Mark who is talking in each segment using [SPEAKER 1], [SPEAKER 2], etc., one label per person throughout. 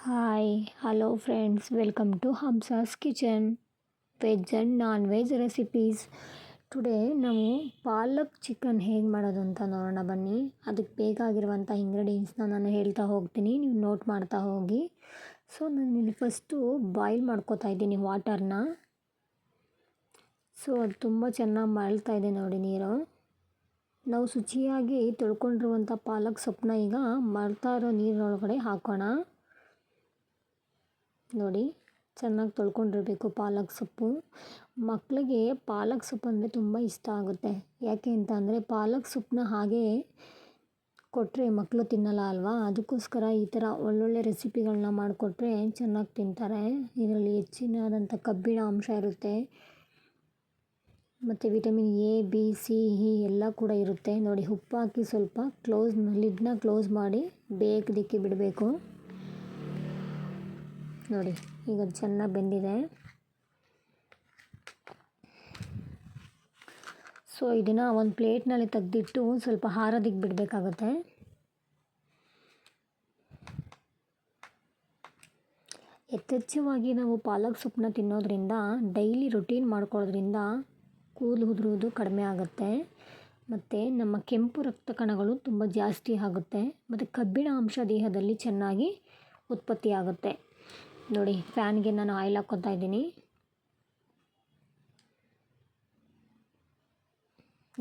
[SPEAKER 1] Hi hello friends, welcome to Hamsa's kitchen. Veg and non veg recipes. Today ನಾವು palak chicken ಹೇಗೆ ಮಾಡೋದು ಅಂತ ನೋಡೋಣ ಬನ್ನಿ. ಅದಕ್ಕೆ ಬೇಕಾಗಿರುವಂಥ ಇಂಗ್ರೀಡಿಯೆಂಟ್ಸ್ನ ನಾನು ಹೇಳ್ತಾ ಹೋಗ್ತೀನಿ, ನೀವು ನೋಟ್ ಮಾಡ್ತಾ ಹೋಗಿ. ಸೊ ನಾನು ಇಲ್ಲಿ ಫಸ್ಟು ಬಾಯ್ಲ್ ಮಾಡ್ಕೋತಾ ಇದ್ದೀನಿ ವಾಟರ್ನ. ಸೊ ಅದು ತುಂಬ ಚೆನ್ನಾಗಿ ಮಳ್ತಾ ಇದೆ ನೋಡಿ ನೀರು. ನಾವು ಶುಚಿಯಾಗಿ ತೊಳ್ಕೊಂಡಿರುವಂಥ ಪಾಲಕ್ ಸೊಪ್ಪನ್ನ ಈಗ ಮಳ್ತಾ ಇರೋ ನೀರಿನೊಳಗಡೆ ಹಾಕೋಣ. ನೋಡಿ, ಚೆನ್ನಾಗಿ ತೊಳ್ಕೊಂಡಿರಬೇಕು ಪಾಲಕ್ ಸೊಪ್ಪು. ಮಕ್ಕಳಿಗೆ ಪಾಲಕ್ ಸೊಪ್ಪು ಅಂದರೆ ತುಂಬ ಇಷ್ಟ ಆಗುತ್ತೆ. ಯಾಕೆ ಅಂತ ಅಂದರೆ ಪಾಲಕ್ ಸೊಪ್ಪನ್ನ ಹಾಗೇ ಕೊಟ್ಟರೆ ಮಕ್ಕಳು ತಿನ್ನಲ್ಲ ಅಲ್ವಾ. ಅದಕ್ಕೋಸ್ಕರ ಈ ಥರ ಒಳ್ಳೊಳ್ಳೆ ರೆಸಿಪಿಗಳನ್ನ ಮಾಡಿಕೊಟ್ರೆ ಚೆನ್ನಾಗಿ ತಿಂತಾರೆ. ಇದರಲ್ಲಿ ಹೆಚ್ಚಿನದಾದಂಥ ಕಬ್ಬಿಣ ಅಂಶ ಇರುತ್ತೆ ಮತ್ತು vitamin A B C E ಎಲ್ಲ ಕೂಡ ಇರುತ್ತೆ. ನೋಡಿ, ಉಪ್ಪು ಹಾಕಿ ಸ್ವಲ್ಪ ಲಿಡ್ನ ಕ್ಲೋಸ್ ಮಾಡಿ ಬೇಯೋದಕ್ಕೆ ಬಿಡಬೇಕು. ನೋಡಿ, ಈಗ ಅದು ಚೆನ್ನಾಗಿ ಬೆಂದಿದೆ. ಸೊ ಇದನ್ನು ಒಂದು ಪ್ಲೇಟ್ನಲ್ಲಿ ತೆಗೆದಿಟ್ಟು ಸ್ವಲ್ಪ ಆರೋದಕ್ಕೆ ಬಿಡಬೇಕಾಗುತ್ತೆ. ಯಥೇಚ್ಛವಾಗಿ ನಾವು ಪಾಲಕ್ ಸೊಪ್ಪನ್ನ ತಿನ್ನೋದ್ರಿಂದ, ಡೈಲಿ ರೊಟೀನ್ ಮಾಡ್ಕೊಳ್ಳೋದ್ರಿಂದ ಕೂದಲು ಉದುರುವುದು ಕಡಿಮೆ ಆಗುತ್ತೆ ಮತ್ತು ನಮ್ಮ ಕೆಂಪು ರಕ್ತ ಕಣಗಳು ತುಂಬ ಜಾಸ್ತಿ ಆಗುತ್ತೆ ಮತ್ತು ಕಬ್ಬಿಣ ಅಂಶ ದೇಹದಲ್ಲಿ ಚೆನ್ನಾಗಿ ಉತ್ಪತ್ತಿ ಆಗುತ್ತೆ. ನೋಡಿ, ಫ್ಯಾನ್ಗೆ ನಾನು ಆಯಿಲ್ ಹಾಕ್ಕೊತಾ ಇದ್ದೀನಿ.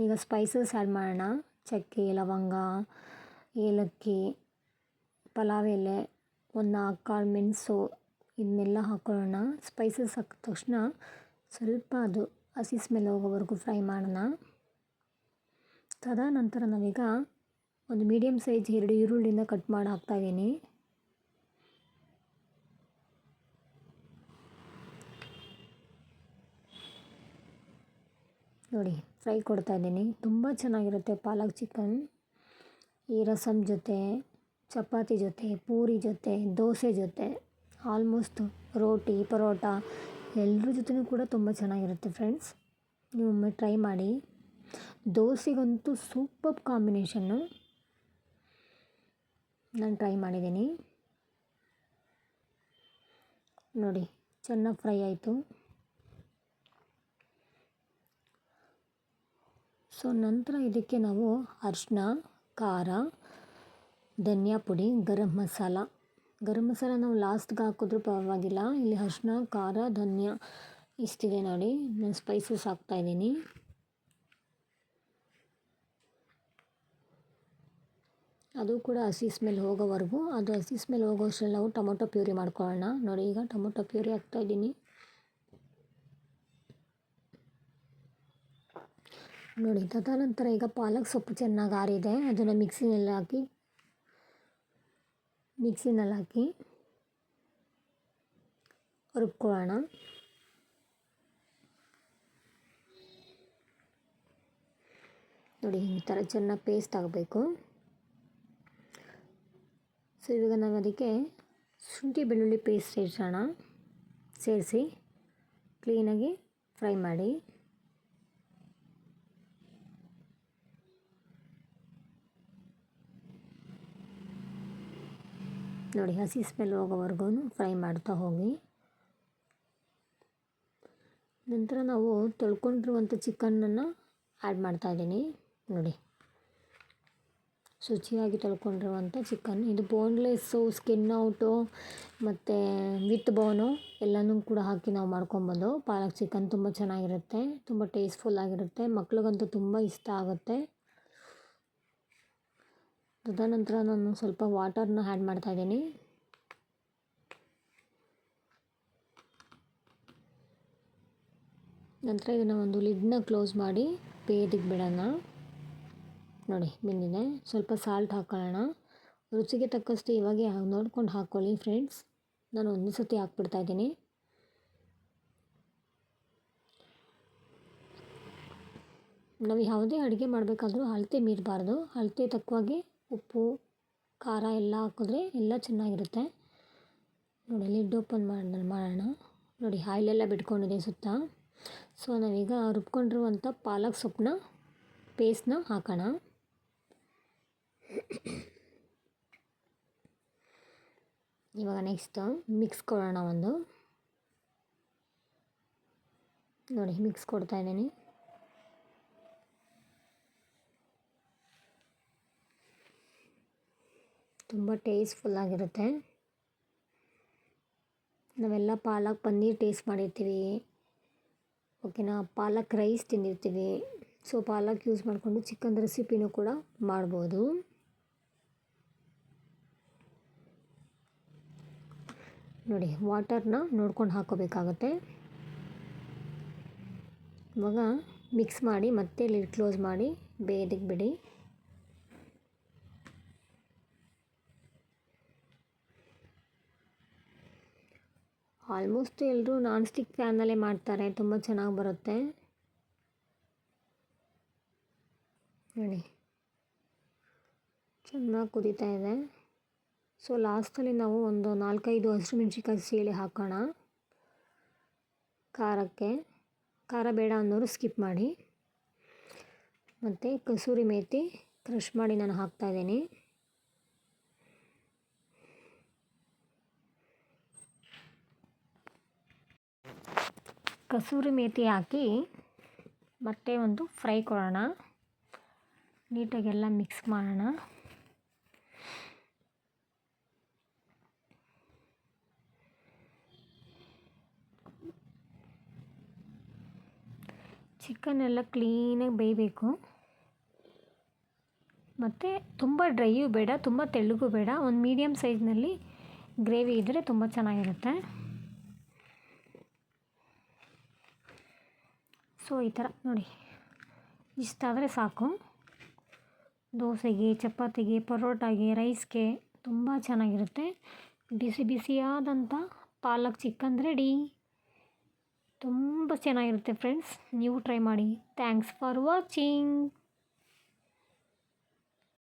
[SPEAKER 1] ಈಗ ಸ್ಪೈಸಸ್ ಆ್ಯಡ್ ಮಾಡೋಣ. ಚಕ್ಕೆ, ಲವಂಗ, ಏಲಕ್ಕಿ, ಪಲಾವ್ ಎಲೆ, ಒಂದು 4 ಕಾಳು ಮೆಣಸು, ಇದನ್ನೆಲ್ಲ ಹಾಕ್ಕೊಳ್ಳೋಣ. ಸ್ಪೈಸಸ್ ಹಾಕಿದ ತಕ್ಷಣ ಸ್ವಲ್ಪ ಅದು ಹಸಿ ಸ್ಮೆಲ್ ಹೋಗೋವರೆಗೂ ಫ್ರೈ ಮಾಡೋಣ. ತದನಂತರ ನಾವೀಗ ಒಂದು ಮೀಡಿಯಮ್ ಸೈಜ್ 2 ಈರುಳ್ಳಿನ ಕಟ್ ಮಾಡಿ ಹಾಕ್ತಾಯಿದ್ದೀನಿ. ನೋಡಿ, ಫ್ರೈ ಕೊಡ್ತಾ ಇದ್ದೀನಿ. ತುಂಬ ಚೆನ್ನಾಗಿರುತ್ತೆ ಪಾಲಕ್ ಚಿಕನ್. ಈ ರಸಮ್ ಜೊತೆ, ಚಪಾತಿ ಜೊತೆ, ಪೂರಿ ಜೊತೆ, ದೋಸೆ ಜೊತೆ, ಆಲ್ಮೋಸ್ಟ್ ರೋಟಿ, ಪರೋಟ ಎಲ್ಲರ ಜೊತೆನೂ ಕೂಡ ತುಂಬ ಚೆನ್ನಾಗಿರುತ್ತೆ ಫ್ರೆಂಡ್ಸ್. ನೀವು ಒಮ್ಮೆ ಟ್ರೈ ಮಾಡಿ. ದೋಸೆಗಂತೂ ಸೂಪರ್ ಕಾಂಬಿನೇಷನ್ನು. ನಾನು ಟ್ರೈ ಮಾಡಿದ್ದೀನಿ. ನೋಡಿ, ಚೆನ್ನಾಗಿ ಫ್ರೈ ಆಯಿತು. ಸೊ ನಂತರ ಇದಕ್ಕೆ ನಾವು ಅರಿಶಿನ, ಖಾರ, ಧನಿಯಾ ಪುಡಿ, ಗರಂ ಮಸಾಲ ನಾವು ಲಾಸ್ಟ್ಗೆ ಹಾಕಿದ್ರೂ ಪರವಾಗಿಲ್ಲ. ಇಲ್ಲಿ ಅರಿಶಿನ, ಖಾರ, ಧನಿಯಾ ಇಷ್ಟಿದೆ ನೋಡಿ. ನಾನು ಸ್ಪೈಸಸ್ ಹಾಕ್ತಾಯಿದ್ದೀನಿ. ಅದು ಕೂಡ ಹಸಿ ಸ್ಮೆಲ್ ಹೋಗೋವರೆಗೂ. ಅದು ಹಸಿ ಸ್ಮೆಲ್ ಹೋಗೋಷ್ಟರಲ್ಲಿ ನಾವು ಟೊಮೊಟೊ ಪ್ಯೂರಿ ಮಾಡ್ಕೊಳ್ಳೋಣ. ನೋಡಿ, ಈಗ ಟೊಮೊಟೊ ಪ್ಯೂರಿ ಹಾಕ್ತಾಯಿದ್ದೀನಿ. ನೋಡಿ, ತದನಂತರ ಈಗ ಪಾಲಕ್ ಸೊಪ್ಪು ಚೆನ್ನಾಗಿ ಆರಿದೆ. ಅದನ್ನು ಮಿಕ್ಸಿನಲ್ಲಿ ಹಾಕಿ ರುಬ್ಕೊಳ್ಳೋಣ. ನೋಡಿ, ಈ ಥರ ಚೆನ್ನಾಗಿ ಪೇಸ್ಟ್ ಆಗಬೇಕು. ಸೊ ಇವಾಗ ನಾವು ಅದಕ್ಕೆ ಶುಂಠಿ ಬೆಳ್ಳುಳ್ಳಿ ಪೇಸ್ಟ್ ಸೇರಿಸಿ ಕ್ಲೀನಾಗಿ ಫ್ರೈ ಮಾಡಿ. ನೋಡಿ, ಹಸಿ ಸ್ಮೆಲ್ ಹೋಗೋವರೆಗೂ ಫ್ರೈ ಮಾಡ್ತಾ ಹೋಗಿ. ನಂತರ ನಾವು ತೊಳ್ಕೊಂಡಿರುವಂಥ ಚಿಕನನ್ನು ಆ್ಯಡ್ ಮಾಡ್ತಾಯಿದ್ದೀನಿ. ನೋಡಿ, ಶುಚಿಯಾಗಿ ತೊಳ್ಕೊಂಡಿರುವಂಥ ಚಿಕನ್. ಇದು ಬೋನ್ಲೆಸ್ಸು, ಸ್ಕಿನ್ ಔಟು ಮತ್ತು ವಿತ್ ಬೋನು ಎಲ್ಲನೂ ಕೂಡ ಹಾಕಿ ನಾವು ಮಾಡ್ಕೊಬೋದು. ಪಾಲಕ್ ಚಿಕನ್ ತುಂಬ ಚೆನ್ನಾಗಿರುತ್ತೆ, ತುಂಬ ಟೇಸ್ಟ್ಫುಲ್ ಆಗಿರುತ್ತೆ. ಮಕ್ಳಿಗಂತೂ ತುಂಬ ಇಷ್ಟ ಆಗುತ್ತೆ. ತದನಂತರ ನಾನು ಸ್ವಲ್ಪ ವಾಟರ್ನ ಆ್ಯಡ್ ಮಾಡ್ತಾಯಿದ್ದೀನಿ. ನಂತರ ಇದನ್ನು ಒಂದು ಲಿಡ್ನ ಕ್ಲೋಸ್ ಮಾಡಿ ಬೇಯೋದಕ್ಕೆ ಬಿಡೋಣ. ನೋಡಿ, ಬೆಂದಿದೆ. ಸ್ವಲ್ಪ ಸಾಲ್ಟ್ ಹಾಕೊಳ್ಳೋಣ. ರುಚಿಗೆ ತಕ್ಕಷ್ಟು ಇವಾಗೆ ನೋಡ್ಕೊಂಡು ಹಾಕ್ಕೊಳ್ಳಿ ಫ್ರೆಂಡ್ಸ್. ನಾನು ಒಂದು ಸತಿ ಹಾಕ್ಬಿಡ್ತಾಯಿದ್ದೀನಿ. ನಾವು ಯಾವುದೇ ಅಡುಗೆ ಮಾಡಬೇಕಾದ್ರೂ ಅಳತೆ ಮೀರಬಾರ್ದು. ಅಳತೆ ತಕ್ಕವಾಗಿ ಉಪ್ಪು, ಖಾರ ಎಲ್ಲ ಹಾಕಿದ್ರೆ ಎಲ್ಲ ಚೆನ್ನಾಗಿರುತ್ತೆ. ನೋಡಿ, ಲಿಡ್ ಓಪನ್ ಮಾಡೋಣ. ನೋಡಿ, ಆಯಿಲೆಲ್ಲ ಬಿಟ್ಕೊಂಡಿದೆ ಸುತ್ತ. ಸೊ ನಾವೀಗ ರುಬ್ಕೊಂಡಿರುವಂಥ ಪಾಲಕ್ ಸೊಪ್ಪನ್ನ ಪೇಸ್ಟ್ನ ಹಾಕೋಣ. ಇವಾಗ ನೆಕ್ಸ್ಟು ಮಿಕ್ಸ್ ಕೊಡೋಣ ಒಂದು. ನೋಡಿ ಮಿಕ್ಸ್ ಕೊಡ್ತಾಯಿದ್ದೀನಿ. ತುಂಬ ಟೇಸ್ಟ್ಫುಲ್ಲಾಗಿರುತ್ತೆ. ನಾವೆಲ್ಲ ಪಾಲಕ್ ಪನ್ನೀರ್ ಟೇಸ್ಟ್ ಮಾಡಿರ್ತೀವಿ, ಓಕೆನಾ, ಪಾಲಕ್ ರೈಸ್ ತಿಂದಿರ್ತೀವಿ. ಸೊ ಪಾಲಕ್ ಯೂಸ್ ಮಾಡಿಕೊಂಡು ಚಿಕನ್ ರೆಸಿಪಿನೂ ಕೂಡ ಮಾಡ್ಬೋದು. ನೋಡಿ ವಾಟರ್ನ ನೋಡ್ಕೊಂಡು ಹಾಕೋಬೇಕಾಗತ್ತೆ. ಇವಾಗ ಮಿಕ್ಸ್ ಮಾಡಿ ಮತ್ತೆ ಲಿಡ್ ಕ್ಲೋಸ್ ಮಾಡಿ ಬೇಯೋದಕ್ಕೆ ಬಿಡಿ. ಆಲ್ಮೋಸ್ಟ್ ಎಲ್ಲರೂ ನಾನ್ ಸ್ಟಿಕ್ ಪ್ಯಾನಲ್ಲೇ ಮಾಡ್ತಾರೆ, ತುಂಬ ಚೆನ್ನಾಗಿ ಬರುತ್ತೆ. ನೋಡಿ ಚೆನ್ನಾಗಿ ಕುದೀತಾ ಇದೆ. ಸೊ ಲಾಸ್ಟಲ್ಲಿ ನಾವು ಒಂದು 4-5 ಹಸಿಮೆಣ್ಸಿನ್ಕಾಯಿ ಸೀಳಿ ಹಾಕೋಣ. ಖಾರ ಬೇಡ ಅನ್ನೋರು ಸ್ಕಿಪ್ ಮಾಡಿ. ಮತ್ತು ಕಸೂರಿ ಮೇಥಿ ಕ್ರಷ್ ಮಾಡಿ ನಾನು ಹಾಕ್ತಾಯಿದ್ದೀನಿ. ಕಸೂರಿ ಮೇಥಿ ಹಾಕಿ ಮತ್ತೆ ಒಂದು ಫ್ರೈ ಕೊಡೋಣ. ನೀಟಾಗೆಲ್ಲ ಮಿಕ್ಸ್ ಮಾಡೋಣ. ಚಿಕನ್ ಎಲ್ಲ ಕ್ಲೀನಾಗಿ ಬೇಯಬೇಕು. ಮತ್ತು ತುಂಬ ಡ್ರೈಯೂ ಬೇಡ, ತುಂಬ ತೆಳ್ಳಗೂ ಬೇಡ, ಒಂದು ಮೀಡಿಯಮ್ ಸೈಜ್ನಲ್ಲಿ ಗ್ರೇವಿ ಇದ್ದರೆ ತುಂಬ ಚೆನ್ನಾಗಿರುತ್ತೆ. ಸೊ ಈ ಥರ ನೋಡಿ, ಇಷ್ಟಾದರೆ ಸಾಕು. ದೋಸೆಗೆ, ಚಪಾತಿಗೆ, ಪರೋಟಾಗೆ, ರೈಸ್ಗೆ ತುಂಬ ಚೆನ್ನಾಗಿರುತ್ತೆ. ಬಿಸಿ ಬಿಸಿಯಾದಂಥ ಪಾಲಕ್ ಚಿಕನ್ ರೆಡಿ. ತುಂಬ ಚೆನ್ನಾಗಿರುತ್ತೆ ಫ್ರೆಂಡ್ಸ್, ನೀವು ಟ್ರೈ ಮಾಡಿ. Thanks for watching.